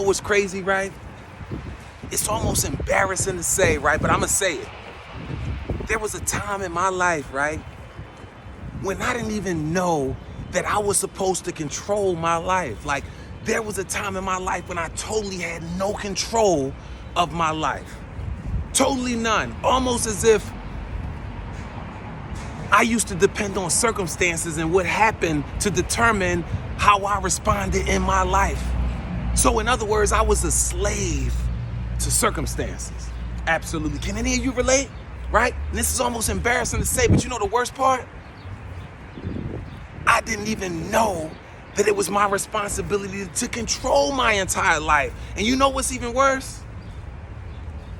what's crazy, right? It's almost embarrassing to say, right? But I'm gonna say it. There was a time in my life, right, when I didn't even know that I was supposed to control my life. Like, there was a time in my life when I totally had no control of my life. Totally none. Almost as if I used to depend on circumstances and what happened to determine how I responded in my life. So in other words, I was a slave to circumstances. Absolutely. Can any of you relate? Right? And this is almost embarrassing to say, but you know the worst part? I didn't even know that it was my responsibility to control my entire life. And you know what's even worse?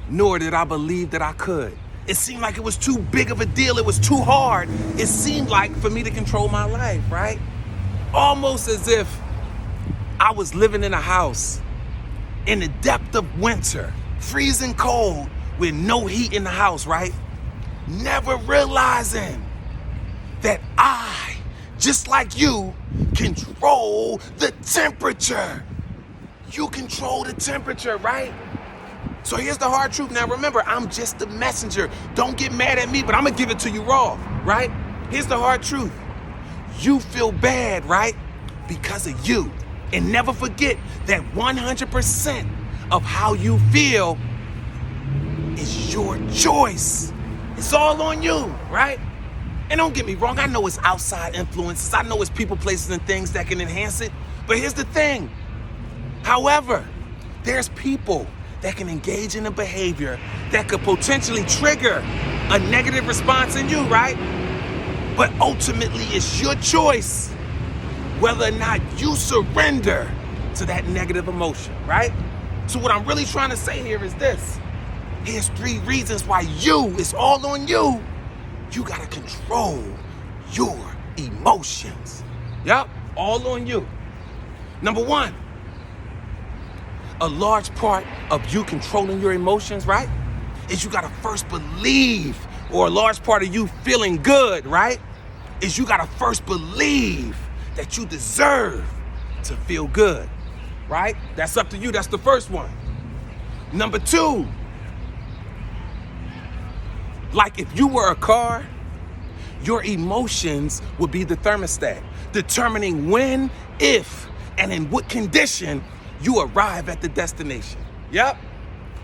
Nor did I believe that I could. It seemed like it was too big of a deal. It was too hard. It seemed like for me to control my life, right? Almost as if I was living in a house in the depth of winter, freezing cold, with no heat in the house, right? Never realizing that I, just like you, control the temperature. You control the temperature, right? So here's the hard truth. Now remember, I'm just the messenger. Don't get mad at me, but I'm gonna give it to you raw, right? Here's the hard truth. You feel bad, right? Because of you. And never forget that 100% of how you feel is your choice. It's all on you, right? And don't get me wrong, I know it's outside influences. I know it's people, places, and things that can enhance it. But here's the thing. However, there's people that can engage in a behavior that could potentially trigger a negative response in you, right? But ultimately, it's your choice whether or not you surrender to that negative emotion, right? So what I'm really trying to say here is this. Here's 3 reasons why it's all on you. You gotta control your emotions. Yep, all on you. Number 1, a large part of you controlling your emotions, right, is you gotta first believe, or a large part of you feeling good, right, is you gotta first believe that you deserve to feel good, right? That's up to you. That's the first one. Number 2, like if you were a car, your emotions would be the thermostat, determining when, if, and in what condition you arrive at the destination. Yep.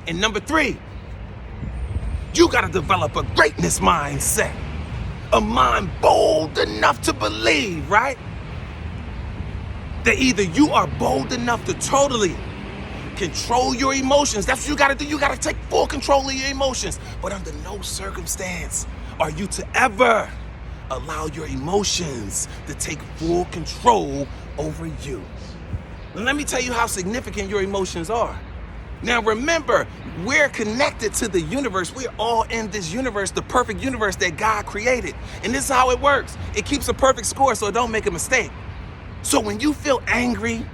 And number 3, you gotta develop a greatness mindset, a mind bold enough to believe, right, that either you are bold enough to totally control your emotions. That's what you gotta do. You gotta take full control of your emotions. But under no circumstance are you to ever allow your emotions to take full control over you. And let me tell you how significant your emotions are. Now remember, we're connected to the universe. We're all in this universe, the perfect universe that God created. And this is how it works. It keeps a perfect score, so don't make a mistake. So when you feel angry,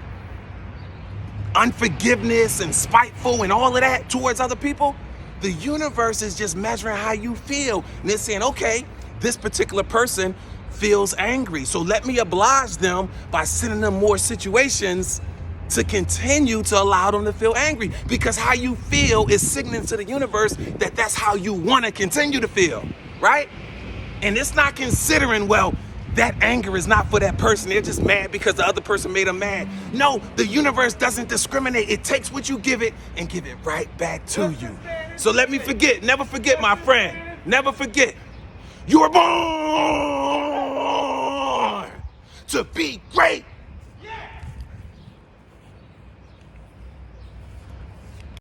unforgiveness, and spiteful and all of that towards other people, the universe is just measuring how you feel. And it's saying, okay, this particular person feels angry, so let me oblige them by sending them more situations to continue to allow them to feel angry, because how you feel is signaling to the universe that that's how you want to continue to feel, right? And it's not considering, well, that anger is not for that person. They're just mad because the other person made them mad. No, the universe doesn't discriminate. It takes what you give it and give it right back to you. So let me never forget, my friend, never forget, you were born to be great.